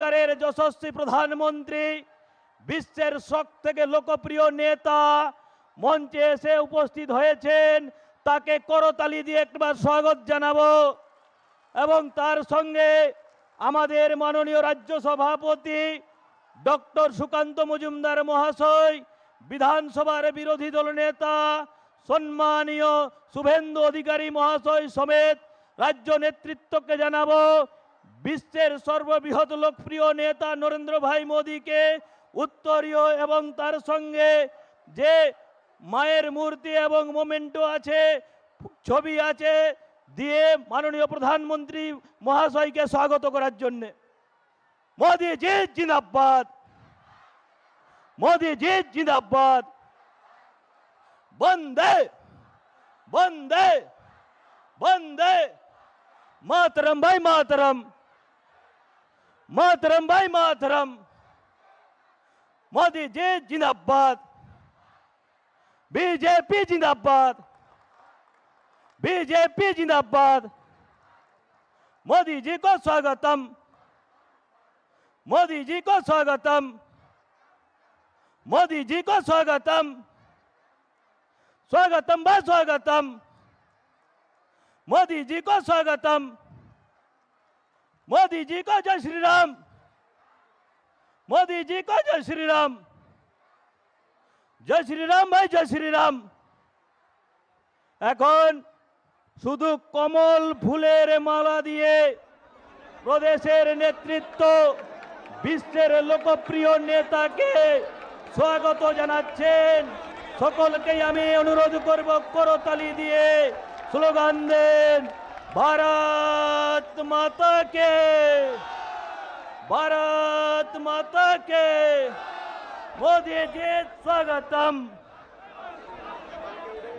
সরকারের যশস্বী প্রধানমন্ত্রী, বিশ্বের সবথেকে লোকপ্রিয় নেতা মঞ্চে এসে উপস্থিত হয়েছেন। তাকে করতালি দিয়ে একবার স্বাগত জানাবো। এবং তার সঙ্গে আমাদের মাননীয় রাজ্য সভাপতি ডক্টর সুকান্ত মজুমদার মহাশয়, বিধানসভার বিরোধী দল নেতা সম্মানীয় শুভেন্দু অধিকারী মহাশয় সমেত রাজ্য নেতৃত্বকে জানাবো বিশ্বের সর্ববৃহৎ লোকপ্রিয় নেতা নরেন্দ্র ভাই মোদীকে উত্তরীয় এবং তার সঙ্গে যে মায়ের মূর্তি এবং মোমেন্টো আছে, ছবি আছে দিয়ে মাননীয় প্রধানমন্ত্রী মহাশয়কে স্বাগত করার জন্য। মোদী জি জিন্দাবাদ, মোদী জি জিন্দাবাদ। বন্দে বন্দে বন্দে मातरम भाई मातरम, मातरम भाई मातरम। मोदी जी जिंदाबाद, बीजेपी जिंदाबाद, बीजेपी जिंदाबाद। मोदी जी को स्वागतम, मोदी जी को स्वागतम, मोदी जी को स्वागतम, स्वागतम भाई स्वागतम, मोदी जी को स्वागतम, मोदी जी को जय श्री राम, मोदी जी को जय श्री राम, जय श्री राम भाई जय श्री राम। এখন শুধু কমল ফুলের মালা দিয়ে প্রদেশের নেতৃত্ব বিশ্বের লোকপ্রিয় নেতাকে স্বাগত জানাচ্ছেন। সকলকেই আমি অনুরোধ করব করতালি দিয়ে স্লোগান দেন, भारत माता के, भारत माता के। मोदी जी स्वागतम,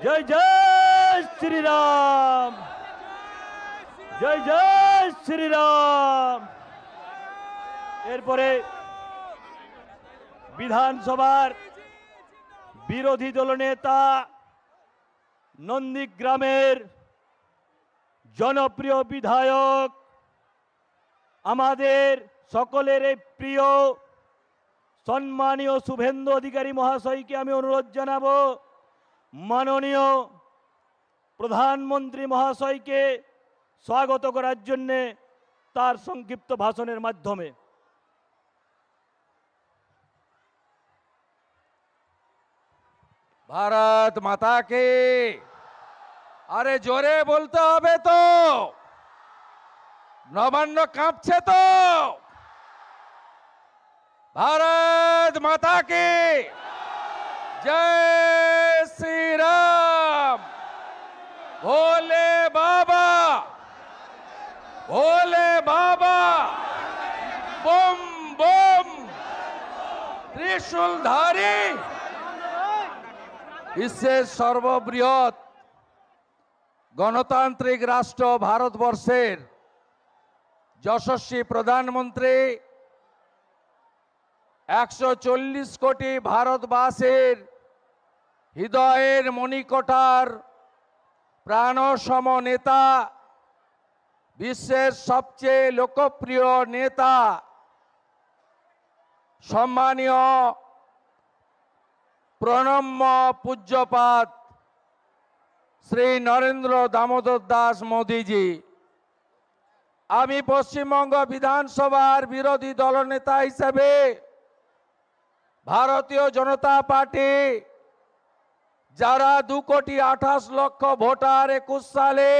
जय जय श्री राम, जय जय श्री राम। এরপরে বিধানসভার বিরোধী দলনেতা নন্দীগ্রামের জনপ্রিয় বিধায়ক, আমাদের সকলের প্রিয় সম্মানীয় শুভেন্দু অধিকারী মহাশয়কে আমি অনুরোধ জানাবো মাননীয় প্রধানমন্ত্রী মহাশয়কে স্বাগত করার জন্য তার সংক্ষিপ্ত ভাষণের মাধ্যমে। भारत माता के। আরে জোরে বলতে হবে তো, নবান্ন কাঁপছে তো। भारत माता की जय श्री राम। भोले बाबा, भोले बाबा, बम बम त्रिशूलधारी। বিশ্বের সর্ববৃহৎ গণতান্ত্রিক রাষ্ট্র ভারতবর্ষের যশস্বী প্রধানমন্ত্রী 140 কোটি ভারতবাসীর হৃদয়ের মণিকোঠার প্রাণসম নেতা, বিশ্বের সবচেয়ে লোকপ্রিয় নেতা সম্মানীয় প্রণম্য পূজ্যপাত শ্রী নরেন্দ্র দামোদর দাস মোদীজি। আমি পশ্চিমবঙ্গ বিধানসভার বিরোধী দলনেতা হিসেবে ভারতীয় জনতা পার্টি যারা 2,28,00,000 ভোটার 21 সালে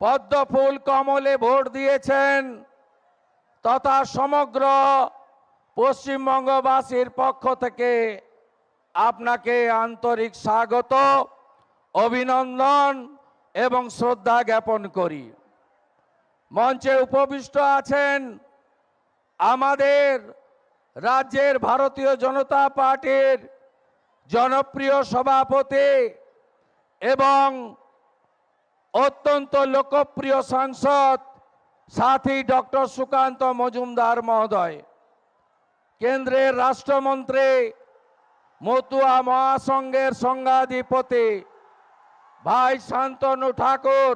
পদ্মফুল কমলে ভোট দিয়েছেন তথা সমগ্র পশ্চিমবঙ্গবাসীর পক্ষ থেকে আপনাকে আন্তরিক স্বাগত, অভিনন্দন এবং শ্রদ্ধা জ্ঞাপন করি। মঞ্চে উপবিষ্ট আছেন আমাদের রাজ্যের ভারতীয় জনতা পার্টির জনপ্রিয় সভাপতি এবং অত্যন্ত লোকপ্রিয় সাংসদ সাথী ডক্টর সুকান্ত মজুমদার মহোদয়, কেন্দ্রের রাষ্ট্রমন্ত্রী মতুয়া মহাসংঘের সংঘাধিপতি ভাই শান্তনু ঠাকুর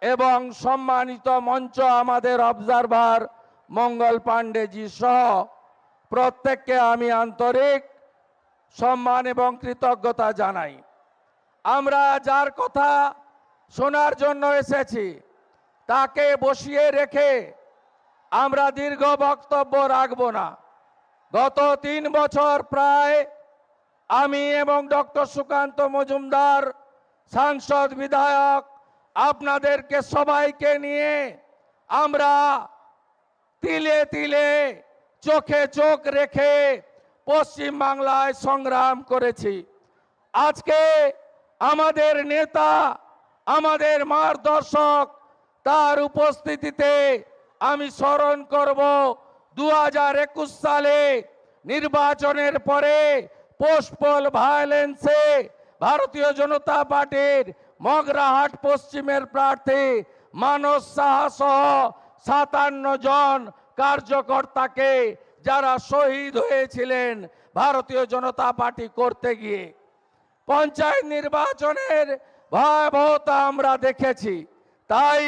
এবং সম্মানিত মঞ্চ আমাদের অবজারভার মঙ্গল পাণ্ডেজি সহ প্রত্যেককে আমি আন্তরিক সম্মান এবং কৃতজ্ঞতা জানাই। আমরা যার কথা শোনার জন্য এসেছি তাকে বসিয়ে রেখে আমরা দীর্ঘ বক্তব্য রাখব না। গত 3 বছর প্রায় আমি এবং ডক্টর সুকান্ত মজুমদার সাংসদ বিধায়ক আপনাদেরকে সবাইকে নিয়ে আমরা তিলে তিলে চোখে চোখ রেখে পশ্চিম বাংলায় সংগ্রাম করেছি। আজকে আমাদের নেতা, আমাদের মার্গদর্শক, তার উপস্থিতিতে আমি স্মরণ করব 2021 সালে নির্বাচনের পরে পোস্টপোল ভায়োলেন্সে ভারতীয় জনতা পার্টির মগরাহাট পশ্চিমের প্রার্থী মানস সাহা সহ 57 জন কার্যকর্তাকে যারা শহীদ হয়েছিলেন ভারতীয় জনতা পার্টি করতে গিয়ে। পঞ্চায়েত নির্বাচনের ভয়াবহতা আমরা দেখেছি। তাই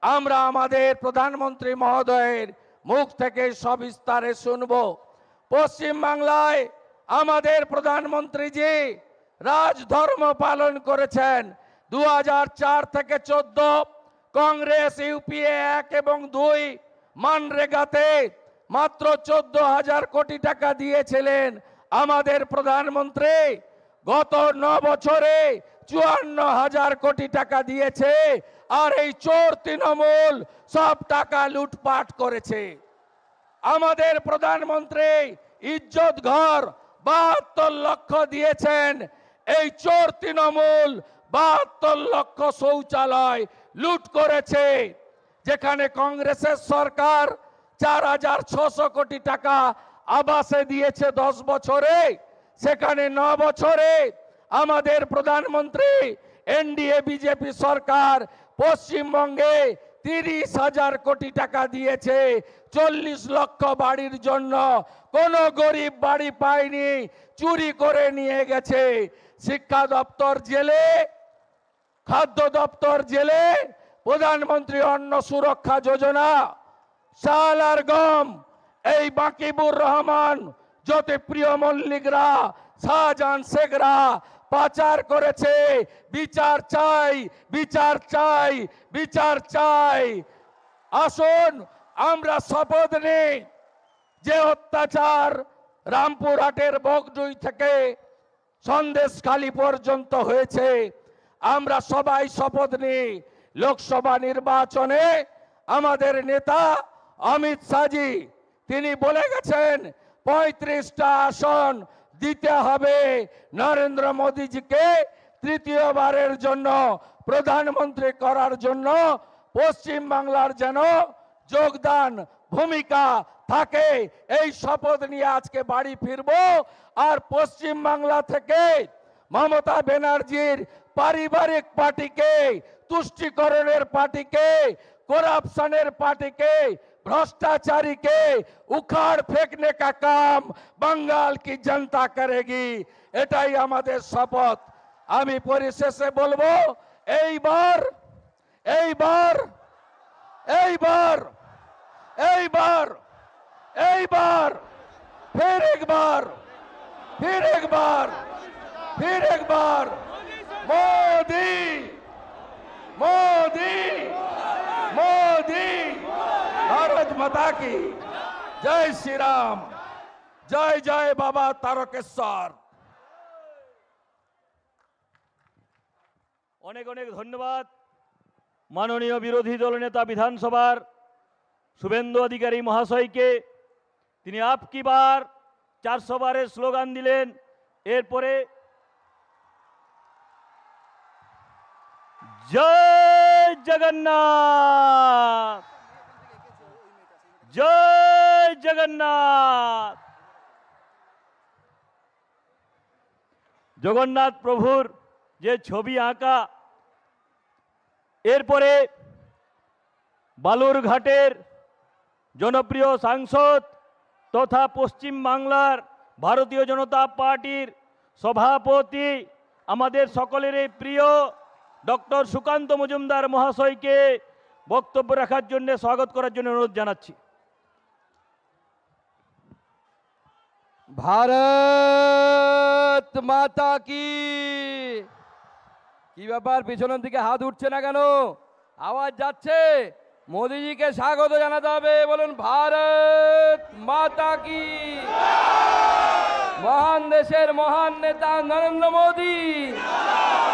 আমরা আমাদের প্রধানমন্ত্রী মহোদয়ের মুখ থেকে সবিস্তারে শুনব। পশ্চিম বাংলায় আমাদের প্রধানমন্ত্রীজি রাজধর্ম পালন করেছেন। 2004 থেকে 14 কংগ্রেস ইউপিএ 1 এবং 2 মানরেগাতে মাত্র 14,000 কোটি টাকা দিয়েছিলেন আমাদের প্রধানমন্ত্রী। গত 9 বছরে 54,000 কোটি টাকা দিয়েছে। আর এই চোর তৃণমূল সব টাকা লুটপাট করেছে। আমাদের প্রধানমন্ত্রী ইজ্জত ঘর 72 লক্ষ দিয়েছেন। এই চোর তৃণমূল 72 লক্ষ শৌচালয় লুট করেছে। যেখানে কংগ্রেসের সরকার 4,600 কোটি টাকা আবাসে দিয়েছে 10 বছরে, সেখানে 9 বছরে আমাদের প্রধানমন্ত্রী এনডিএ বিজেপি সরকার পশ্চিমবঙ্গে 30,000 কোটি টাকা দিয়েছে 40 লক্ষ বাড়ির জন্য। কোনো গরিব বাড়ি পায়নি, চুরি করে নিয়ে গেছে। শিক্ষা দপ্তর জেলে, খাদ্য দপ্তর জেলে, প্রধানমন্ত্রী অন্ন সুরক্ষা যোজনা, চাল আর গম এই বাকিবুর রহমান, জ্যোতিপ্রিয় মল্লিকরা, শাহজাহান শেখরা পাচার করেছে। বিচার চাই, বিচার চাই, বিচার চাই। আসুন আমরা শপথ নিই যে অত্যাচার রামপুরহাটের বগডুই থেকে সন্দেশখালী পর্যন্ত হয়েছে, আমরা সবাই শপথ নিই লোকসভা নির্বাচনে আমাদের নেতা অমিত শাহজি তিনি বলে গেছেন 35টা আসন দিতে হবে নরেন্দ্র মোদীজিকে তৃতীয়বারের জন্য প্রধানমন্ত্রী করার জন্য। পশ্চিম বাংলার যেন যোগদান ভূমিকা থাকে, এই শপথ নিয়ে আজকে বাড়ি ফিরবো। আর পশ্চিম বাংলা থেকে মমতা ব্যানার্জির পারিবারিক পার্টিকে, তুষ্টিকরণের পার্টিকে, करप्शनर पार्टी के, भ्रष्टाचारी के उखाड़ फेंकने का काम बंगाल की जनता करेगी। एटाई आमादेर शपथ। आमी परिशेषे बोलबो এইবার এইবার এইবার এইবার এইবার फिर एक बार फिर एक बार फिर एक बार मोदी मोदी मोदी। भारत माता की जय श्री राम, जय जय बाबा तारकेश्वर। অনেক অনেক ধন্যবাদ মাননীয় বিরোধী দলনেতা বিধানসভার শুভেন্দু অধিকারী মহাশয়কে। তিনি আপকি বার 400 বারের স্লোগান দিলেন। এরপরে জয় জগন্নাথ, জয় জগন্নাথ। জগন্নাথ প্রভুর যে ছবি আঁকা, এরপরে বালুরঘাটের জনপ্রিয় সাংসদ তথা পশ্চিম বাংলার ভারতীয় জনতা পার্টির সভাপতি আমাদের সকলেরই প্রিয় ডক্টর সুকান্ত মজুমদার মহাশয়কে বক্তব্য রাখার জন্য স্বাগত করার জন্য অনুরোধ জানাচ্ছি। ভারত মাতা কি। কি ব্যাপার, পিছনের দিকে হাত উঠছে না কেন? আওয়াজ যাচ্ছে। মোদিজিকে স্বাগত জানাতে হবে, বলুন ভারত মাতা কি। মহান দেশের মহান নেতা নরেন্দ্র মোদী,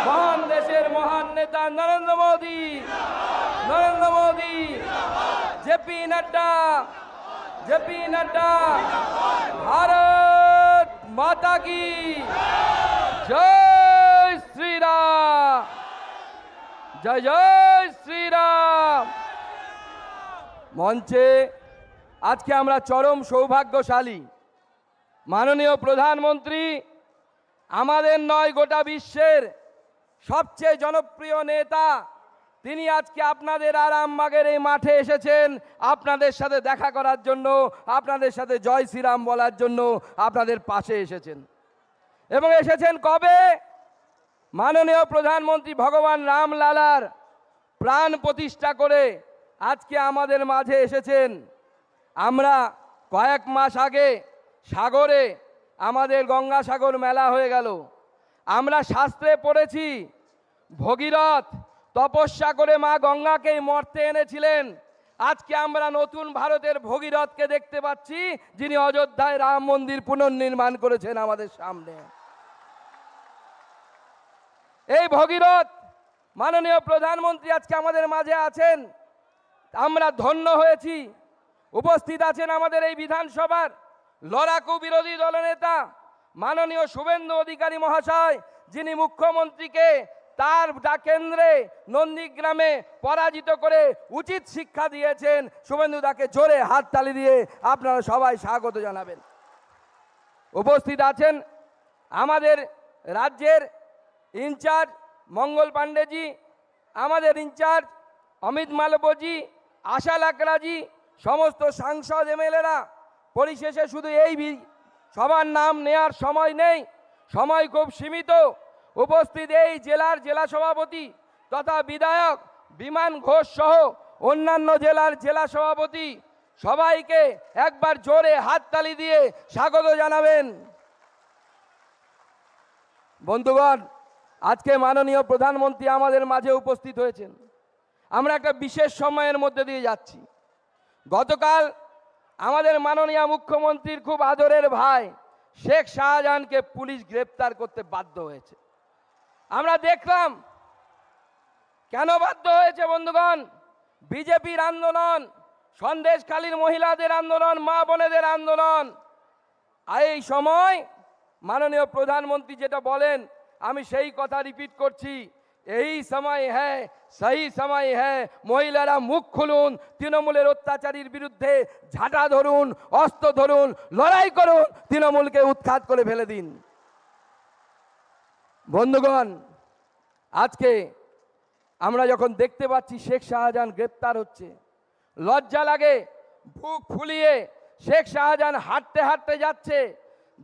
মহান দেশের মহান নেতা নরেন্দ্র মোদী, নরেন্দ্র মোদী, জেপি নাড্ডা, জেপি নাড্ডা, ভারত মাতা কি জয় শ্রীরাম, জয় জয় শ্রীরাম। মঞ্চে আজকে আমরা চরম সৌভাগ্যশালী, মাননীয় প্রধানমন্ত্রী, আমাদের নয় গোটা বিশ্বের সবচেয়ে জনপ্রিয় নেতা, তিনি আজকে আপনাদের আরামবাগের এই মাঠে এসেছেন আপনাদের সাথে দেখা করার জন্য, আপনাদের সাথে জয় শ্রীরাম বলার জন্য আপনাদের পাশে এসেছেন। এবং এসেছেন কবে? মাননীয় প্রধানমন্ত্রী ভগবান রামলালার প্রাণ প্রতিষ্ঠা করে আজকে আমাদের মাঝে এসেছেন। আমরা কয়েক মাস আগে সাগরে আমাদের গঙ্গাসাগর মেলা হয়ে গেল। আমরা শাস্ত্রে পড়েছি ভগীরথ তপস্যা করে মা গঙ্গাকেই মর্তে এনেছিলেন। আজকে আমরা নতুন ভারতের ভগীরথকে দেখতে পাচ্ছি, যিনি অযোধ্যায় রাম মন্দির পুনর্নির্মাণ করেছেন আমাদের সামনে। এই ভগীরথ মাননীয় প্রধানমন্ত্রী আজকে আমাদের মাঝে আছেন, আমরা ধন্য হয়েছি। উপস্থিত আছেন আমাদের এই বিধানসভার লড়াকু বিরোধী দলনেতা মাননীয় শুভেন্দু অধিকারী মহাশয়, যিনি মুখ্যমন্ত্রীকে তার কেন্দ্রে নন্দীগ্রামে পরাজিত করে উচিত শিক্ষা দিয়েছেন। শুভেন্দু দাকে জোরে হাততালি দিয়ে আপনারা সবাই স্বাগত জানাবেন। উপস্থিত আছেন আমাদের রাজ্যের ইনচার্জ মঙ্গল পাণ্ডেজি, আমাদের ইনচার্জ অমিত মালব্যজি, আশা লাকড়াজি, সমস্ত সাংসদ এমএলএরা। পরিশেষে শুধু এই সবার নাম নেয়ার সময় নেই, সময় খুব সীমিত। উপস্থিত এই জেলার জেলা সভাপতি তথা বিধায়ক বিমান ঘোষ সহ অন্যান্য জেলার জেলা সভাপতি, সবাইকে একবার জোরে হাততালি দিয়ে স্বাগত জানাবেন। বন্ধুগণ, আজকে মাননীয় প্রধানমন্ত্রী আমাদের মাঝে উপস্থিত হয়েছেন। আমরা একটা বিশেষ সময়ের মধ্যে দিয়ে যাচ্ছি। গতকাল আমাদের মাননীয় মুখ্যমন্ত্রীর খুব আদরের ভাই শেখ শাহজাহানকে পুলিশ গ্রেপ্তার করতে বাধ্য হয়েছে। আমরা দেখলাম কেন বাধ্য হয়েছে বন্ধুগণ। বিজেপির আন্দোলন, সন্দেশখালীর মহিলাদের আন্দোলন, মা বোনেদের আন্দোলন। আর এই সময় মাননীয় প্রধানমন্ত্রী যেটা বলেন, আমি সেই কথা রিপিট করছি, এই সময় হ্যাঁ, সেই সময় হ্যাঁ। মহিলারা মুখ খুলুন, তৃণমূলের অত্যাচারীর বিরুদ্ধে ঝাঁটা ধরুন, অস্ত্র ধরুন, লড়াই করুন, তৃণমূলকে উৎখাত করে ফেলে দিন। বন্ধুগণ, আজকে আমরা যখন দেখতে পাচ্ছি শেখ শাহজাহান গ্রেপ্তার হচ্ছে, লজ্জা লাগে। বুক ফুলিয়ে শেখ শাহজাহান হাঁটতে হাঁটতে যাচ্ছে,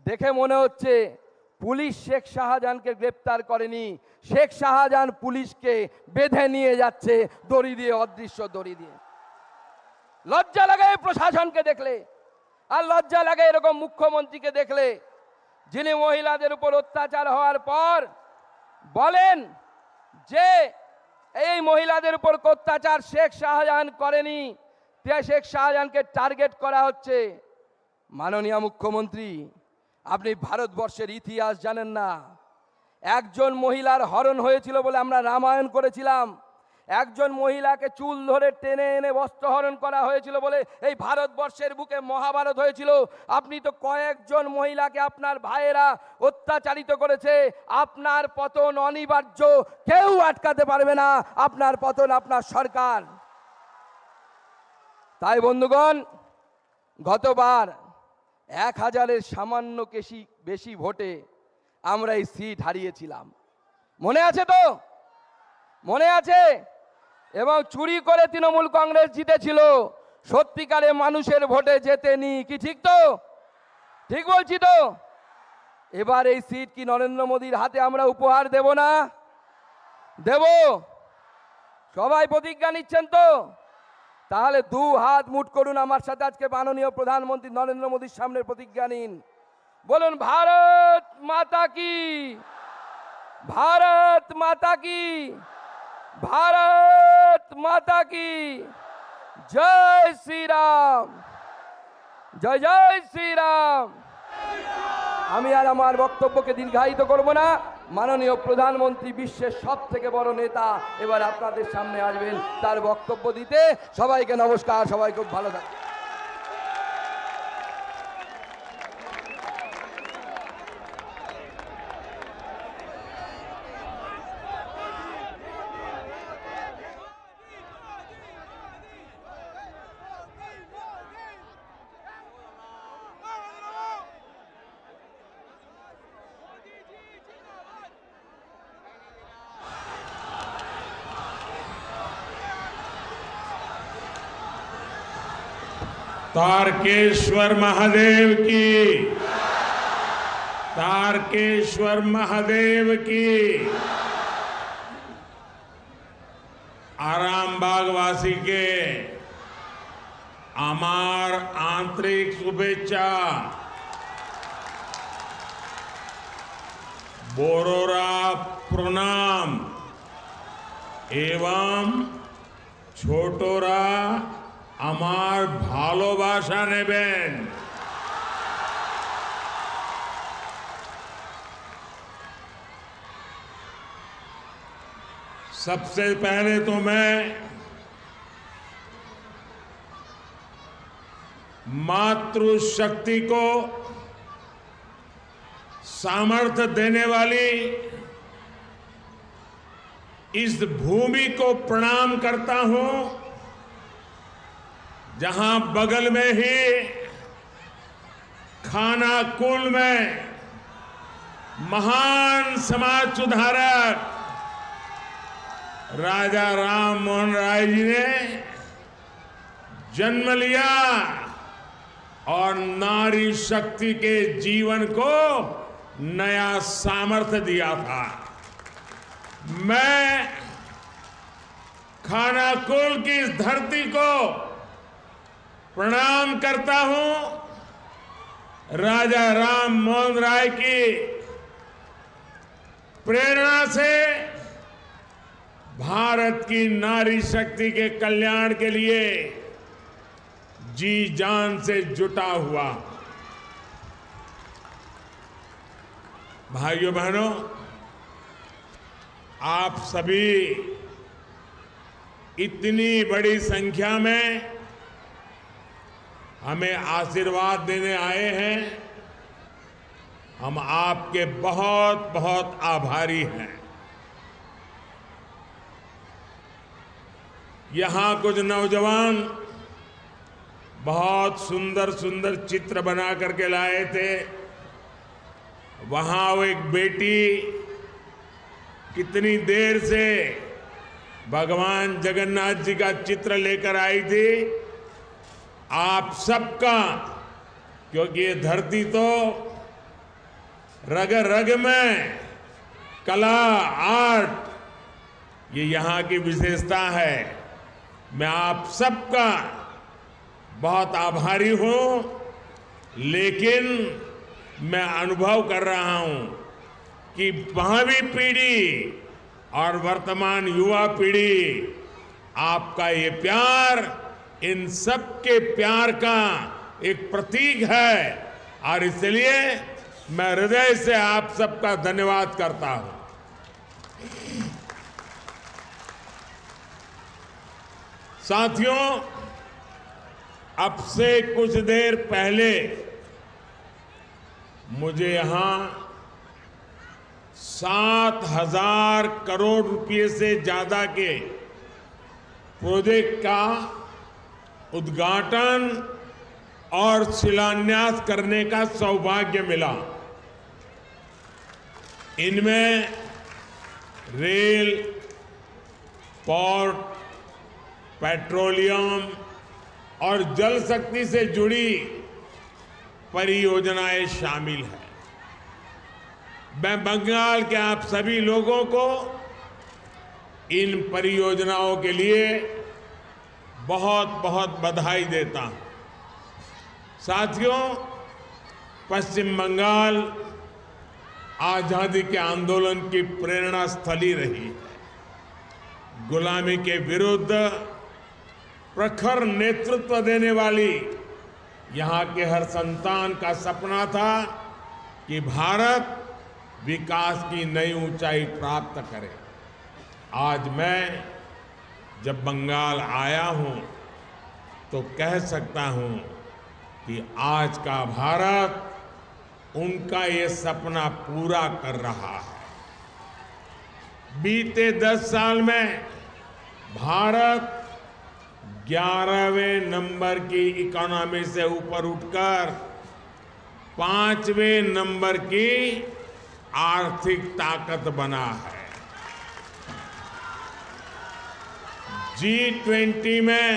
দেখে মনে হচ্ছে পুলিশ শেখ শাহজাহানকে গ্রেপ্তার করেনি, শেখ শাহজাহান পুলিশকে বেঁধে নিয়ে যাচ্ছে দড়ি দিয়ে, অদৃশ্য দড়ি দিয়ে। লজ্জা লাগে এই প্রশাসনকে দেখলে, আর লজ্জা লাগে এরকম মুখ্যমন্ত্রীকে দেখলে, যিনি মহিলাদের উপর অত্যাচার হওয়ার পর বলেন যে এই মহিলাদের উপর অত্যাচার শেখ শাহজাহান করেনি, শেখ শাহজাহানকে টার্গেট করা হচ্ছে। মাননীয় মুখ্যমন্ত্রী, আপনি ভারতবর্ষের ইতিহাস জানেন না। একজন মহিলার হরণ হয়েছিল বলে আমরা রামায়ণ করেছিলাম, একজন মহিলাকে চুল ধরে টেনে এনে বস্ত্রহরণ করা হয়েছিল বলে এই ভারতবর্ষের বুকে মহাভারত হয়েছিল। আপনি তো কয়েকজন মহিলাকে আপনার ভাইয়েরা অত্যাচারিত করেছে। আপনার পতন অনিবার্য, কেউ আটকাতে পারবে না আপনার পতন, আপনার সরকার। তাই বন্ধুগণ, গতবার 1000-এর সামান্য বেশি ভোটে আমরা এই সিট হারিয়েছিলাম, মনে আছে তো? মনে আছে? এবং চুরি করে তৃণমূল কংগ্রেস জিতেছিল, সত্যিকারে মানুষের ভোটে জেতেনি। কি ঠিক তো? ঠিক বলছি তো? এবার এই সিট কি নরেন্দ্র মোদীর হাতে আমরা উপহার দেব না? দেব? সবাই প্রতিজ্ঞা নিচ্ছেন তো? তাহলে 2 হাত মুঠ করুন আমার সাথে, আজকে মাননীয় প্রধানমন্ত্রী নরেন্দ্র মোদীর সামনে প্রতিজ্ঞা নিন। বলুন ভারত মাতা কি, ভারত মাতা কি, ভারত মাতা কি। জয় শ্রীরাম, জয় জয় শ্রীরাম। আমি আর আমার বক্তব্যকে দীর্ঘায়িত করব না। মাননীয় প্রধানমন্ত্রী, বিশ্বের সব থেকে বড় নেতা, এবার আপনাদের সামনে আসবেন তার বক্তব্য দিতে। সবাইকে নমস্কার, সবাই খুব ভালো থাকবেন। तारकेश्वर महादेव की, तारकेश्वर महादेव की। आरामबाग वासी के अमार आंतरिक शुभेच्छा। बोरोरा प्रणाम एवं छोटोरा আমার ভালোবাসা নেবেন। सबसे पहले तो मैं मातृशक्ति को सामर्थ्य देने वाली इस भूमि को प्रणाम करता हूं, जहां बगल में ही खानाकुल में महान समाज सुधारक राजा राम मोहन राय जी ने जन्म लिया और नारी शक्ति के जीवन को नया सामर्थ्य दिया था। मैं खानाकुल की इस धरती को प्रणाम करता हूं। राजा राम मोहन राय की प्रेरणा से भारत की नारी शक्ति के कल्याण के लिए जी जान से जुटा हुआ। भाइयों बहनों, आप सभी इतनी बड़ी संख्या में हमें आशीर्वाद देने आए हैं। हम आपके बहुत बहुत आभारी हैं। यहां कुछ नौजवान बहुत सुंदर सुंदर चित्र बना करके लाए थे। वहां वो एक बेटी कितनी देर से भगवान जगन्नाथ जी का चित्र लेकर आई थी। आप सबका, क्योंकि ये धरती तो रग रग में कला, आर्ट, ये यहाँ की विशेषता है। मैं आप सबका बहुत आभारी हूं, लेकिन मैं अनुभव कर रहा हूं कि भावी पीढ़ी और वर्तमान युवा पीढ़ी, आपका ये प्यार इन सब के प्यार का एक प्रतीक है और इसलिए मैं हृदय से आप सबका धन्यवाद करता हूं। साथियों, अब से कुछ देर पहले मुझे यहां 7,000 करोड़ रुपए से ज्यादा के प्रोजेक्ट का उद्घाटन और शिलान्यास करने का सौभाग्य मिला। इनमें रेल, पोर्ट, पेट्रोलियम और जल शक्ति से जुड़ी परियोजनाएं शामिल हैं। मैं बंगाल के आप सभी लोगों को इन परियोजनाओं के लिए बहुत बहुत बधाई देता हूं। साथियों, पश्चिम बंगाल आजादी के आंदोलन की प्रेरणा स्थली रही है। गुलामी के विरुद्ध प्रखर नेतृत्व देने वाली यहां के हर संतान का सपना था कि भारत विकास की नई ऊंचाई प्राप्त करे। आज मैं जब बंगाल आया हूं तो कह सकता हूं कि आज का भारत उनका ये सपना पूरा कर रहा है। बीते 10 साल में भारत 11वें नंबर की इकोनॉमी से ऊपर उठकर 5वें नंबर की आर्थिक ताकत बना है। G20 में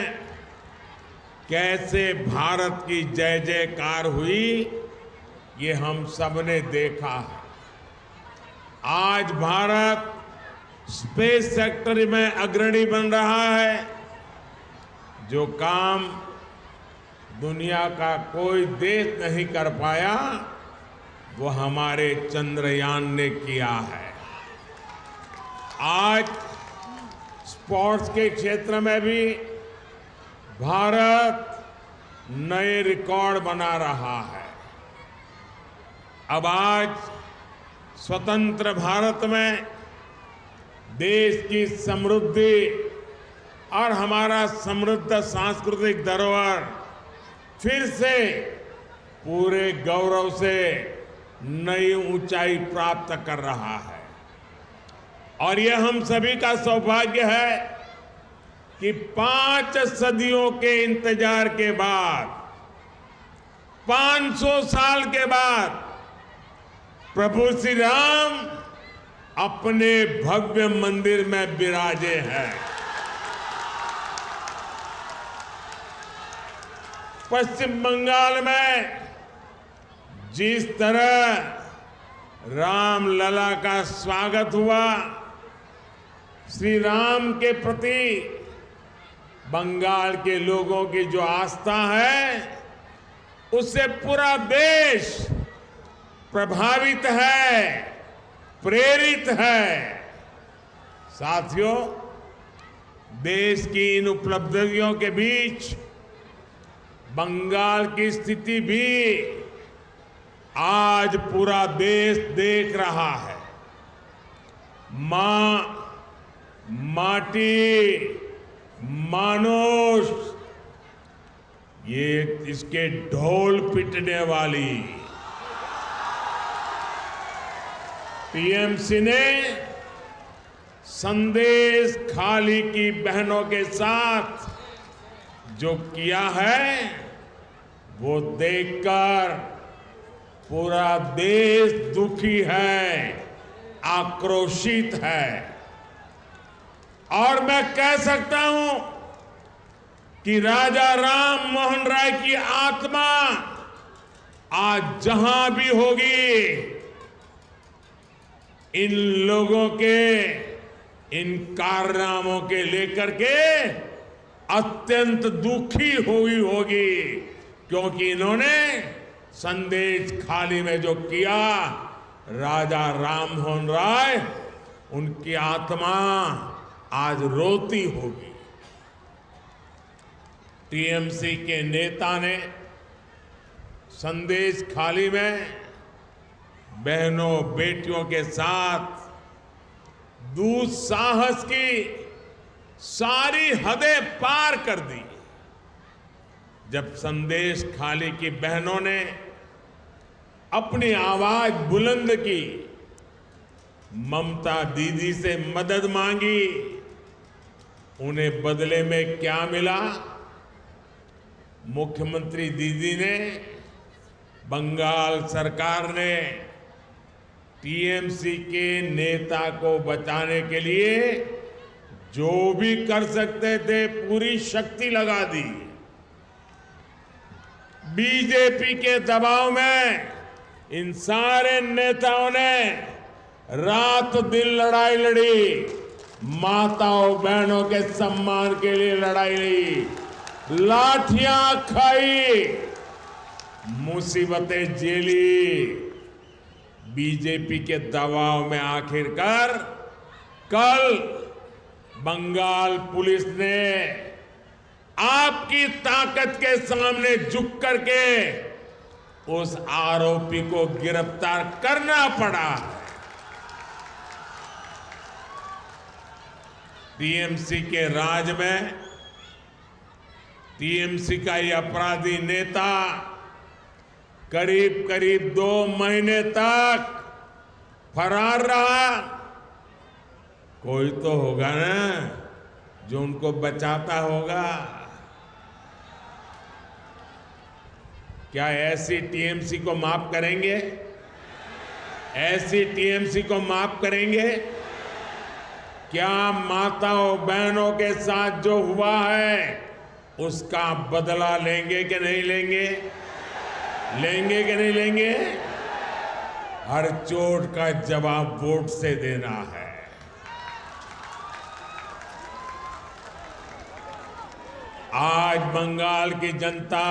कैसे भारत की जय जयकार हुई ये हम सबने देखा है। आज भारत स्पेस सेक्टर में अग्रणी बन रहा है। जो काम दुनिया का कोई देश नहीं कर पाया वो हमारे चंद्रयान ने किया है। आज स्पोर्ट्स के क्षेत्र में भी भारत नए रिकॉर्ड बना रहा है। अब आज स्वतंत्र भारत में देश की समृद्धि और हमारा समृद्ध सांस्कृतिक धरोहर फिर से पूरे गौरव से नई ऊंचाई प्राप्त कर रहा है। और यह हम सभी का सौभाग्य है कि 5 सदियों के इंतजार के बाद 500 साल के बाद प्रभु श्री राम अपने भव्य मंदिर में विराजे हैं। पश्चिम बंगाल में जिस तरह रामलला का स्वागत हुआ, श्री राम के प्रति बंगाल के लोगों की जो आस्था है उससे पूरा देश प्रभावित है, प्रेरित है। साथियों, देश की इन उपलब्धियों के बीच बंगाल की स्थिति भी आज पूरा देश देख रहा है। मां, माटी, मानुष, ये इसके ढोल पिटने वाली टीएमसी ने संदेश खाली की बहनों के साथ जो किया है वो देखकर पूरा देश दुखी है, आक्रोशित है। और मैं कह सकता हूं कि राजा राम मोहन राय की आत्मा आज जहां भी होगी, इन लोगों के इन कारनामों के लेकर के अत्यंत दुखी हुई होगी, क्योंकि इन्होंने संदेश खाली में जो किया, राजा राम मोहन राय, उनकी आत्मा आज रोती होगी। टीएमसी के नेता ने संदेश खाली में बहनों बेटियों के साथ दुस्साहस की सारी हदें पार कर दी। जब संदेश खाली की बहनों ने अपनी आवाज बुलंद की, ममता दीदी से मदद मांगी, उन्हें बदले में क्या मिला? मुख्यमंत्री दीदी ने, बंगाल सरकार ने टीएमसी के नेता को बचाने के लिए जो भी कर सकते थे पूरी शक्ति लगा दी। बीजेपी के दबाव में इन सारे नेताओं ने रात दिन लड़ाई लड़ी, माताओं बहनों के सम्मान के लिए लड़ाई लड़ी, लाठियां खाई, मुसीबतें झेली, बीजेपी के दबाव में आखिरकार कल बंगाल पुलिस ने आपकी ताकत के सामने झुक करके उस आरोपी को गिरफ्तार करना पड़ा। टीएमसी के राज में टीएमसी का ये अपराधी नेता करीब करीब 2 महीने तक फरार रहा। कोई तो होगा ना जो उनको बचाता होगा। क्या ऐसी टीएमसी को माफ करेंगे? ऐसी टीएमसी को माफ करेंगे? क्या माताओं बहनों के साथ जो हुआ है उसका बदला लेंगे कि नहीं लेंगे? लेंगे कि नहीं लेंगे? हर चोट का जवाब वोट से देना है। आज बंगाल की जनता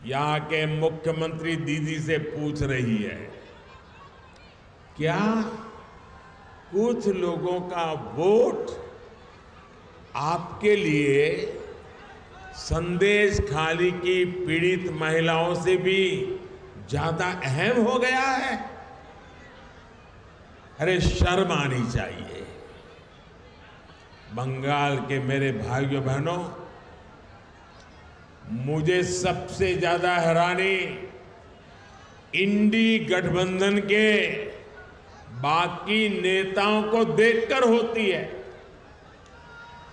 यहां के मुख्यमंत्री दीदी से पूछ रही है, क्या कुछ लोगों का वोट आपके लिए संदेश खाली की पीड़ित महिलाओं से भी ज्यादा अहम हो गया है? अरे शर्म आनी चाहिए। बंगाल के मेरे भाइयों बहनों, मुझे सबसे ज्यादा हैरानी इंडी गठबंधन के बाकी नेताओं को देखकर होती है।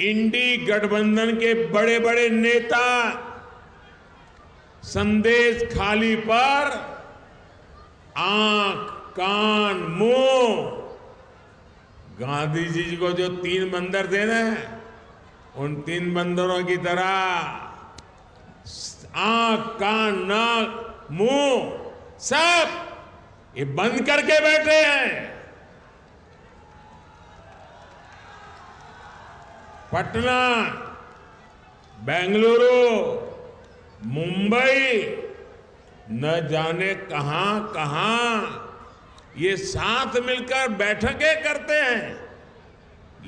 इंडी गठबंधन के बड़े बड़े नेता संदेश खाली पर आंख, कान, मुंह, गांधी जी को जो 3 बंदर देना है उन 3 बंदरों की तरह आंख, कान, नाक, मुंह सब ये बंद करके बैठे हैं। पटना, बेंगलुरु, मुंबई, न जाने कहां कहां ये साथ मिलकर बैठकें करते हैं,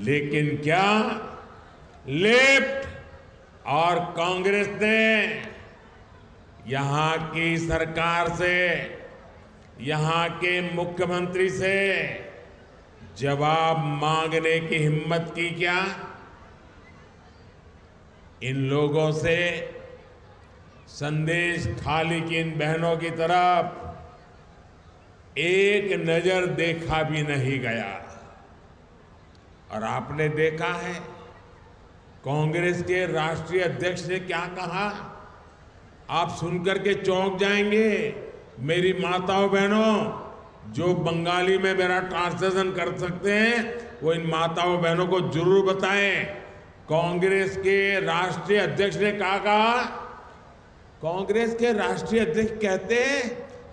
लेकिन क्या लेफ्ट और कांग्रेस ने यहां की सरकार से, यहां के मुख्यमंत्री से जवाब मांगने की हिम्मत की क्या? इन लोगों से संदेश खाली की इन बहनों की तरफ एक नजर देखा भी नहीं गया। और आपने देखा है कांग्रेस के राष्ट्रीय अध्यक्ष ने क्या कहा? आप सुनकर के चौंक जाएंगे। मेरी माताओं बहनों, जो बंगाली में मेरा ट्रांसलेशन कर सकते हैं वो इन माताओं बहनों को जरूर बताएं। कांग्रेस के राष्ट्रीय अध्यक्ष ने क्या कहा? कांग्रेस के राष्ट्रीय अध्यक्ष कहते हैं,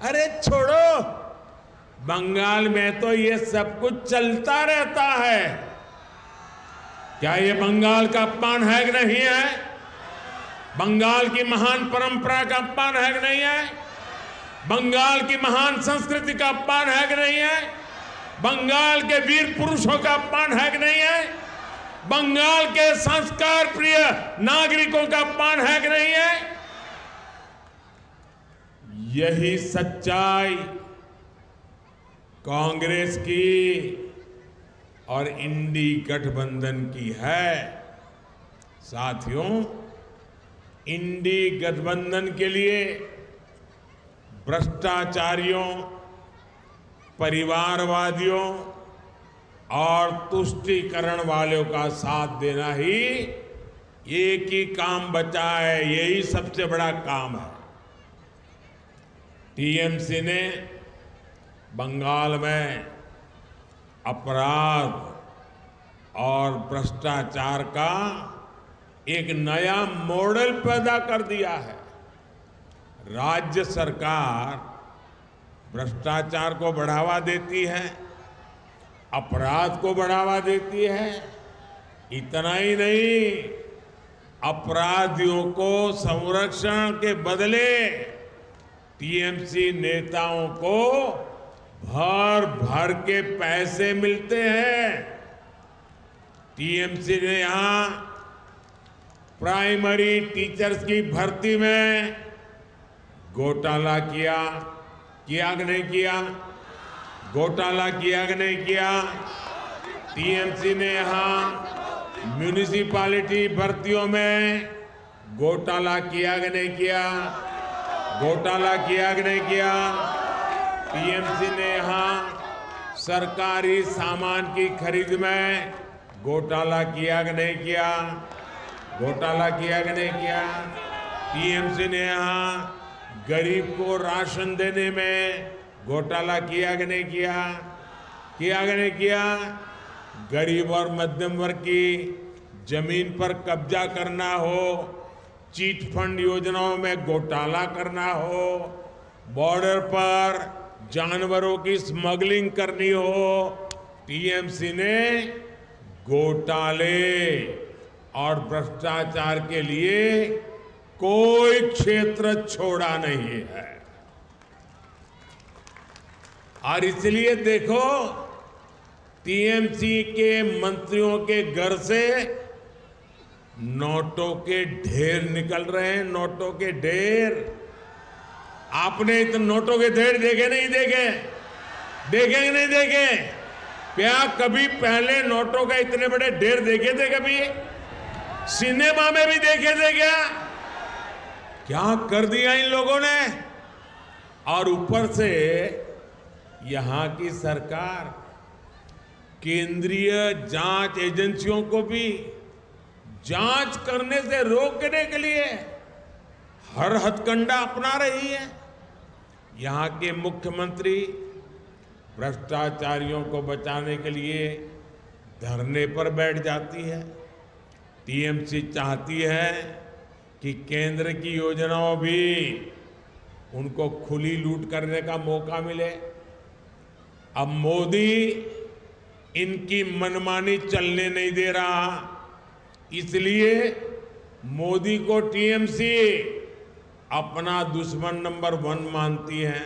अरे छोड़ो, बंगाल में तो ये सब कुछ चलता रहता है। क्या ये बंगाल का अपमान है कि नहीं है? बंगाल की महान परंपरा का अपमान है कि नहीं है? बंगाल की महान संस्कृति का अपमान है कि नहीं है? बंगाल के वीर पुरुषों का अपमान है कि नहीं है? बंगाल के संस्कार प्रिय नागरिकों का अपमान है कि नहीं है? यही सच्चाई कांग्रेस की और इंडी गठबंधन की है। साथियों, इंडी गठबंधन के लिए भ्रष्टाचारियों, परिवारवादियों और तुष्टीकरण वालों का साथ देना ही एक ही काम बचा है। यही सबसे बड़ा काम है। टीएमसी ने बंगाल में अपराध और भ्रष्टाचार का एक नया मॉडल पैदा कर दिया है। राज्य सरकार भ्रष्टाचार को बढ़ावा देती है, अपराध को बढ़ावा देती है। इतना ही नहीं, अपराधियों को संरक्षण के बदले टीएमसी नेताओं को भर भर के पैसे मिलते हैं। टीएमसी ने यहां प्राइमरी टीचर्स की भर्ती में घोटाला किया कि नहीं किया? घोटाला किया कि नहीं किया? टीएमसी ने यहां म्यूनिसिपैलिटी भर्तियों में घोटाला किया कि नहीं किया? घोटाला किया कि नहीं किया? टीएमसी ने यहां सरकारी सामान की खरीद में घोटाला किया कि नहीं किया? घोटाला किया कि नहीं किया? टीएमसी ने यहां गरीब को राशन देने में घोटाला किया कि नहीं किया? किया कि नहीं किया? गरीब और मध्यम वर्ग की जमीन पर कब्जा करना हो, चीट फंड योजनाओं में घोटाला करना हो, बॉर्डर पर जानवरों की स्मगलिंग करनी हो, टीएमसी ने घोटाले और भ्रष्टाचार के लिए कोई क्षेत्र छोड़ा नहीं है। और इसलिए देखो, टीएमसी के मंत्रियों के घर से नोटों के ढेर निकल रहे हैं। नोटों के ढेर आपने तो नोटों के ढेर देखे नहीं देखे? देखे कि नहीं देखे? क्या कभी पहले नोटों का इतने बड़े ढेर देखे थे? कभी सिनेमा में भी देखे थे क्या? क्या कर दिया इन लोगों ने? और ऊपर से यहां की सरकार केंद्रीय जांच एजेंसियों को भी जांच करने से रोकने के लिए हर हथकंडा अपना रही है। यहां के मुख्यमंत्री भ्रष्टाचारियों को बचाने के लिए धरने पर बैठ जाती है। टीएमसी चाहती है कि केंद्र की योजनाओं भी उनको खुली लूट करने का मौका मिले। अब मोदी इनकी मनमानी चलने नहीं दे रहा, इसलिए मोदी को टीएमसी अपना दुश्मन नंबर 1 मानती है।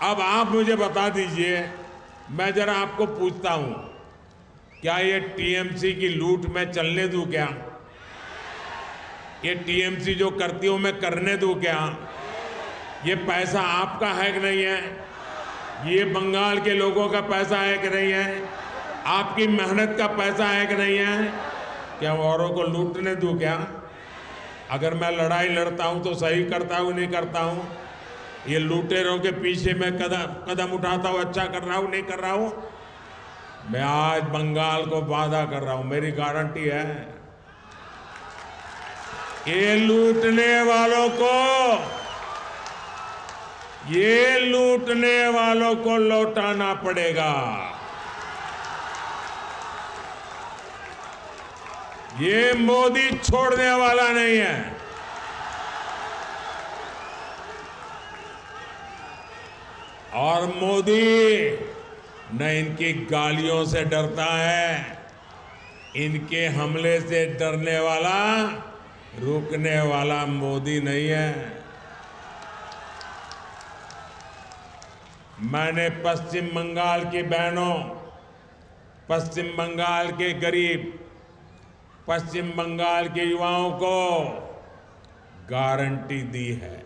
अब आप मुझे बता दीजिए, मैं जरा आपको पूछता हूं, क्या ये टीएमसी की लूट मैं चलने दूं क्या? ये टीएमसी जो करती हूं मैं करने दूं क्या? ये पैसा आपका है कि नहीं है? ये बंगाल के लोगों का पैसा है कि नहीं है? आपकी मेहनत का पैसा है कि नहीं है? क्या औरों को लूटने दूं क्या? अगर मैं लड़ाई लड़ता हूं तो सही करता हूं नहीं करता हूं? ये लुटेरों के पीछे मैं कदम उठाता हूं, अच्छा कर रहा हूं नहीं कर रहा हूं? मैं आज बंगाल को वादा कर रहा हूं, मेरी गारंटी है, ये लूटने वालों को लौटाना पड़ेगा। ये मोदी छोड़ने वाला नहीं है। और मोदी न इनकी गालियों से डरता है, इनके हमले से डरने वाला, रुकने वाला मोदी नहीं है। मैंने पश्चिम बंगाल की बहनों, पश्चिम बंगाल के गरीब, पश्चिम बंगाल के युवाओं को गारंटी दी है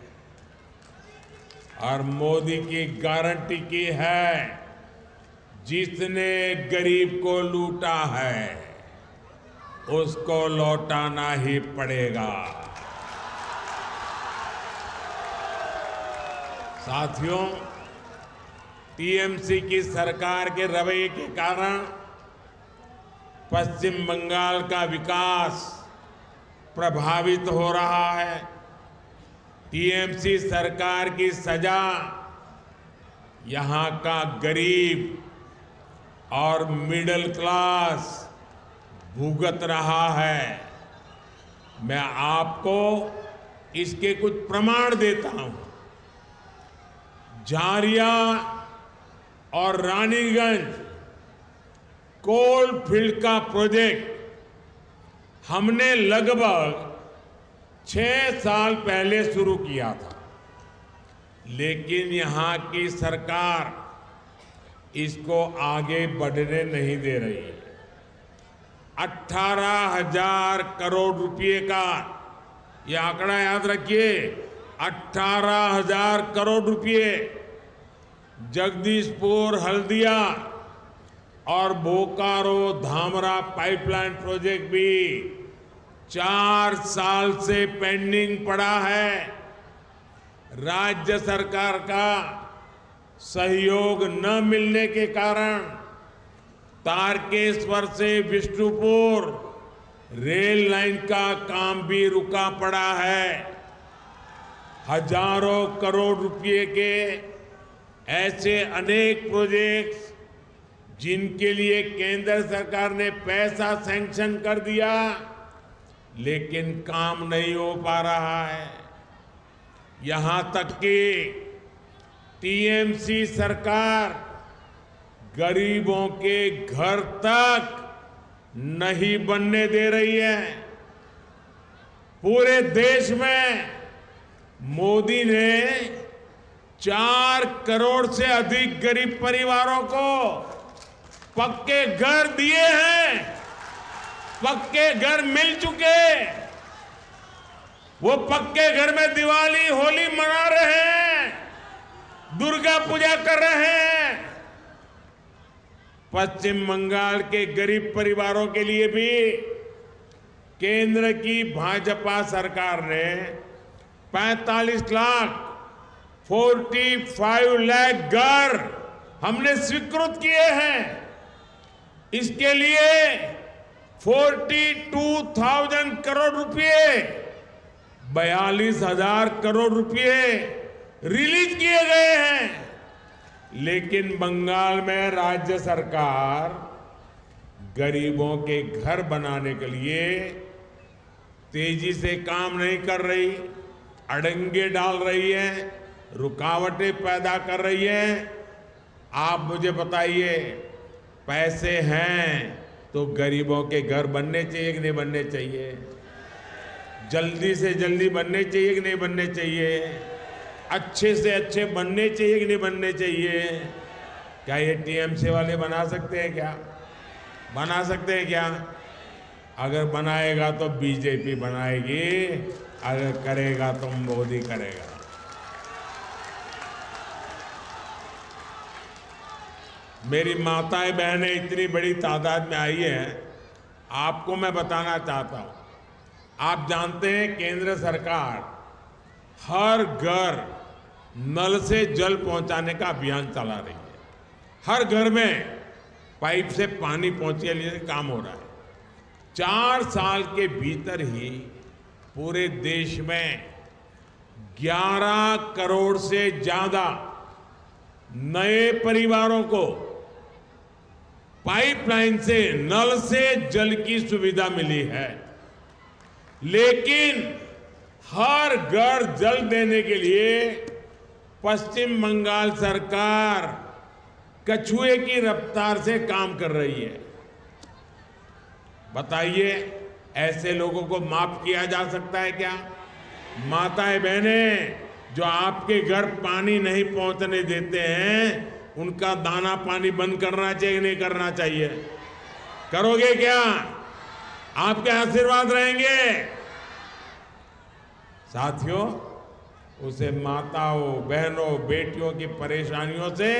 और मोदी की गारंटी की है, जिसने गरीब को लूटा है उसको लौटाना ही पड़ेगा। साथियों, टीएमसी की सरकार के रवैये के कारण पश्चिम बंगाल का विकास प्रभावित हो रहा है। टीएमसी सरकार की सजा यहां का गरीब और मिडिल क्लास भुगत रहा है। मैं आपको इसके कुछ प्रमाण देता हूं। झारिया और रानीगंज कोल फील्ड का प्रोजेक्ट हमने लगभग 6 साल पहले शुरू किया था, लेकिन यहाँ की सरकार इसको आगे बढ़ने नहीं दे रही है। 18,000 करोड़ रुपए का यह आंकड़ा याद रखिए, 18,000 करोड़ रुपए जगदीशपुर, हल्दिया और बोकारो धामरा पाइपलाइन प्रोजेक्ट भी 4 साल से पेंडिंग पड़ा है। राज्य सरकार का सहयोग न मिलने के कारण तारकेश्वर से विष्णुपुर रेल लाइन का काम भी रुका पड़ा है। हजारों करोड़ रुपए के ऐसे अनेक प्रोजेक्ट्स जिनके लिए केंद्र सरकार ने पैसा सैंक्शन कर दिया, लेकिन काम नहीं हो पा रहा है। यहां तक कि टीएमसी सरकार गरीबों के घर तक नहीं बनने दे रही है। पूरे देश में मोदी ने 4 करोड़ से अधिक गरीब परिवारों को पक्के घर दिए हैं, पक्के घर मिल चुके। वो पक्के घर में दिवाली, होली मना रहे हैं, दुर्गा पूजा कर रहे हैं। पश्चिम बंगाल के गरीब परिवारों के लिए भी केंद्र की भाजपा सरकार ने 45 लाख 45 लाख घर हमने स्वीकृत किए हैं। इसके लिए 42,000 करोड़ रुपए, 42,000 करोड़ रुपए रिलीज किए गए हैं। लेकिन बंगाल में राज्य सरकार गरीबों के घर बनाने के लिए तेजी से काम नहीं कर रही, अड़ंगे डाल रही है, रुकावटें पैदा कर रही है। आप मुझे बताइए, पैसे हैं तो गरीबों के घर बनने चाहिए कि नहीं बनने चाहिए? जल्दी से जल्दी बनने चाहिए कि नहीं बनने चाहिए? अच्छे से अच्छे बनने चाहिए कि नहीं बनने चाहिए? क्या ये टीएमसी वाले बना सकते हैं क्या? बना सकते हैं क्या? अगर बनाएगा तो बीजेपी बनाएगी, अगर करेगा तो मोदी करेगा। मेरी माताएं बहनें इतनी बड़ी तादाद में आई हैं, आपको मैं बताना चाहता हूं। आप जानते हैं केंद्र सरकार हर घर नल से जल पहुंचाने का अभियान चला रही है। हर घर में पाइप से पानी पहुंचे लिए काम हो रहा है। 4 साल के भीतर ही पूरे देश में 11 करोड़ से ज्यादा नए परिवारों को पाइपलाइन से, नल से जल की सुविधा मिली है। लेकिन हर घर जल देने के लिए पश्चिम बंगाल सरकार कछुए की रफ्तार से काम कर रही है। बताइए, ऐसे लोगों को माफ किया जा सकता है क्या? माताएं बहनें जो आपके घर पानी नहीं पहुंचने देते हैं, उनका दाना पानी बंद करना चाहिए नहीं करना चाहिए? करोगे क्या? आपके आशीर्वाद रहेंगे। साथियों, उसे माताओं, बहनों, बेटियों की परेशानियों से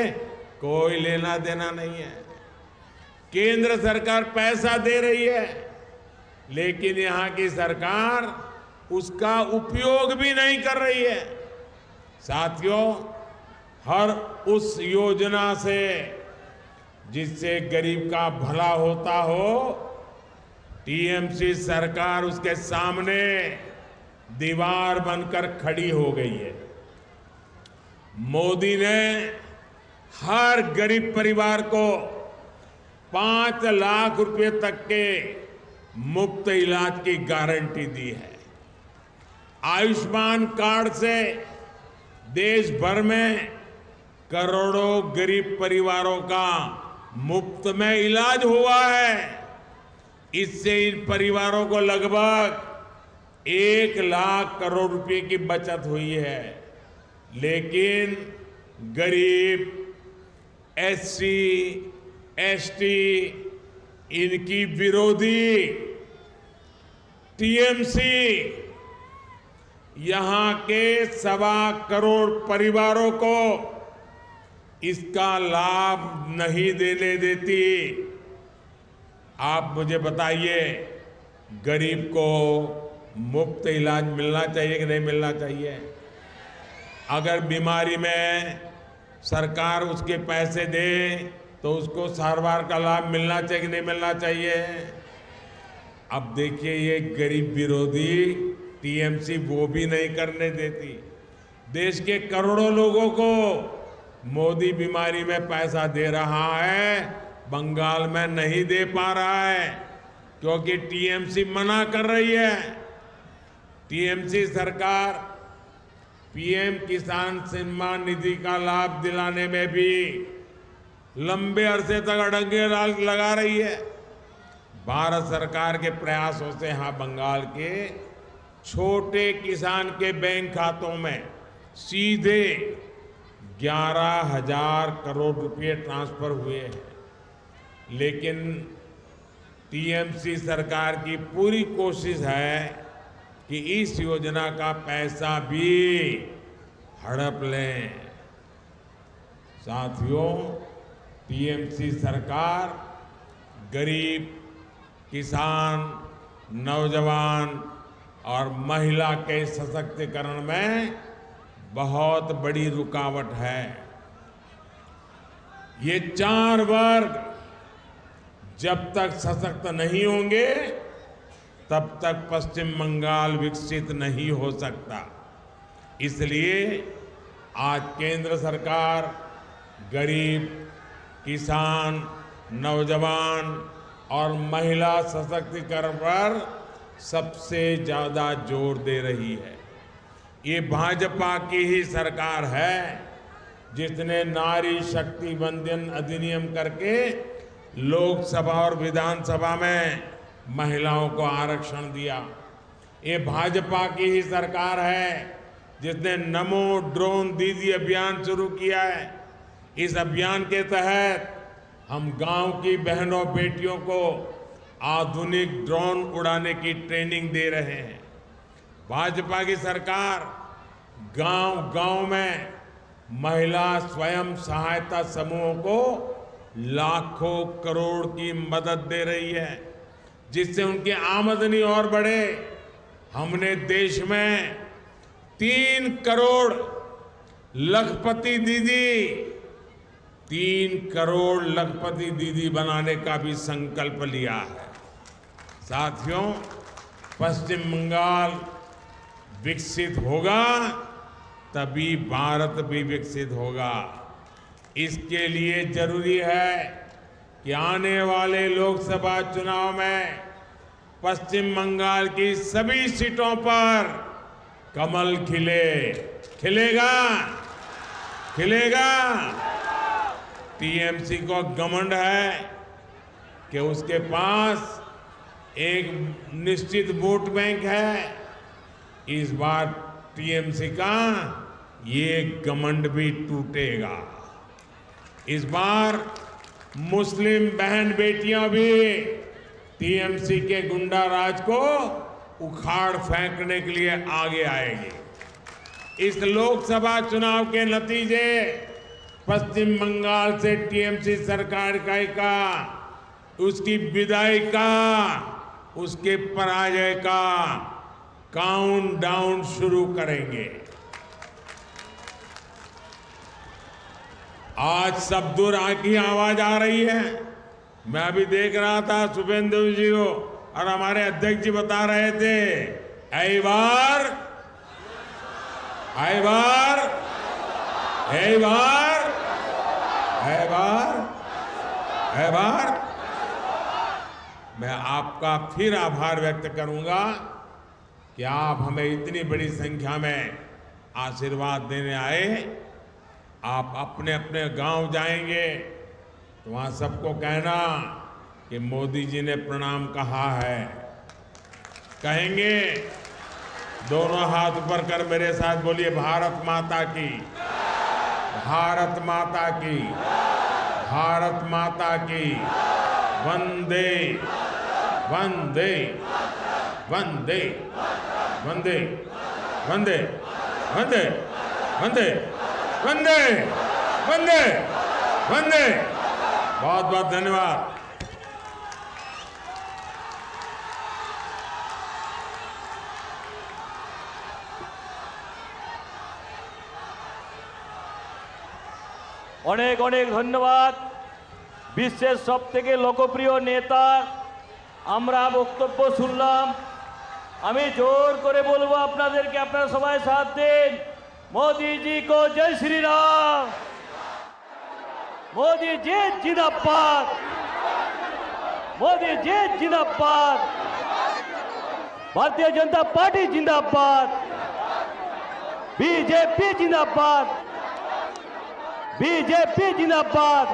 कोई लेना देना नहीं है। केंद्र सरकार पैसा दे रही है, लेकिन यहां की सरकार उसका उपयोग भी नहीं कर रही है। साथियों, हर उस योजना से जिससे गरीब का भला होता हो, टीएमसी सरकार उसके सामने दीवार बनकर खड़ी हो गई है। मोदी ने हर गरीब परिवार को 5 लाख रुपए तक के मुफ्त इलाज की गारंटी दी है। आयुष्मान कार्ड से देश भर में करोड़ों गरीब परिवारों का मुफ्त में इलाज हुआ है। इससे इन परिवारों को लगभग 1 लाख करोड़ रुपए की बचत हुई है। लेकिन गरीब, एससी, एसटी, इनकी विरोधी टीएमसी यहां के 1.25 करोड़ परिवारों को इसका लाभ नहीं देने देती। आप मुझे बताइए, गरीब को मुफ्त इलाज मिलना चाहिए कि नहीं मिलना चाहिए? अगर बीमारी में सरकार उसके पैसे दे तो उसको सारवार का लाभ मिलना चाहिए कि नहीं मिलना चाहिए? अब देखिए, ये गरीब विरोधी टीएमसी वो भी नहीं करने देती। देश के करोड़ों लोगों को मोदी बीमारी में पैसा दे रहा है, बंगाल में नहीं दे पा रहा है क्योंकि टीएमसी मना कर रही है। टीएमसी सरकार पीएम किसान सम्मान निधि का लाभ दिलाने में भी लंबे अरसे तक अड़ंगे लगा रही है। भारत सरकार के प्रयासों से यहां बंगाल के छोटे किसान के बैंक खातों में सीधे 11,000 करोड़ रुपए ट्रांसफर हुए हैं। लेकिन टीएमसी सरकार की पूरी कोशिश है कि इस योजना का पैसा भी हड़प लें। साथियों, टीएमसी सरकार गरीब, किसान, नौजवान और महिला के सशक्तिकरण में बहुत बड़ी रुकावट है। ये 4 वर्ग जब तक सशक्त नहीं होंगे तब तक पश्चिम बंगाल विकसित नहीं हो सकता। इसलिए आज केंद्र सरकार गरीब, किसान, नौजवान और महिला सशक्तिकरण पर सबसे ज्यादा जोर दे रही है। ये भाजपा की ही सरकार है जिसने नारी शक्ति वंदन अधिनियम करके लोकसभा और विधानसभा में महिलाओं को आरक्षण दिया। ये भाजपा की ही सरकार है जिसने नमो ड्रोन दीदी अभियान शुरू किया है। इस अभियान के तहत हम गांव की बहनों बेटियों को आधुनिक ड्रोन उड़ाने की ट्रेनिंग दे रहे हैं। भाजपा की सरकार गांव-गांव में महिला स्वयं सहायता समूहों को लाखों करोड़ की मदद दे रही है जिससे उनकी आमदनी और बढ़े। हमने देश में 3 करोड़ लखपति दीदी 3 करोड़ लखपति दीदी बनाने का भी संकल्प लिया है। साथियों, पश्चिम बंगाल विकसित होगा तभी भारत भी विकसित होगा। इसके लिए जरूरी है कि आने वाले लोकसभा चुनाव में पश्चिम बंगाल की सभी सीटों पर कमल खिले। खिलेगा? खिलेगा? टीएमसी को घमंड है कि उसके पास एक निश्चित वोट बैंक है। इस बार टीएमसी का ये घमंड भी टूटेगा। इस बार मुस्लिम बहन बेटियां भी टीएमसी के गुंडा राज को उखाड़ फेंकने के लिए आगे आएगी। इस लोकसभा चुनाव के नतीजे पश्चिम बंगाल से टीएमसी सरकार का उसकी विदाई का, उसके पराजय का काउंट डाउन शुरू करेंगे। आज सब दूर की आवाज आ रही है। मैं अभी देख रहा था शुभेंदु जी को और हमारे अध्यक्ष जी बता रहे थे, ऐ बार, ऐ बार, ऐ बार, ऐ बार, ऐ बार। मैं आपका फिर आभार व्यक्त करूंगा कि आप हमें इतनी बड़ी संख्या में आशीर्वाद देने आए। आप अपने अपने गांव जाएंगे तो वहां सबको कहना कि मोदी जी ने प्रणाम कहा है। कहेंगे? दोनों हाथ ऊपर कर मेरे साथ बोलिए, भारत माता की, भारत माता की, भारत माता की, वंदे वंदे वंदे वंदे वंदे वंदे वंदे वंदे वंदे वंदे। बहुत बहुत धन्यवाद। অনেক অনেক ধন্যবাদ। বিশ্বের সবথেকে লোকপ্রিয় নেতা আমরা বক্তব্য শুনলাম। আমি জোর করে বলবো আপনাদেরকে, আপনারা সবাই সাথ দিন। मोदी जी को जय श्री राम। मोदी जी जिंदाबाद। मोदी जी जिंदाबाद। भारतीय जनता पार्टी जिंदाबाद। बीजेपी जिंदाबाद। बीजेपी जिंदाबाद।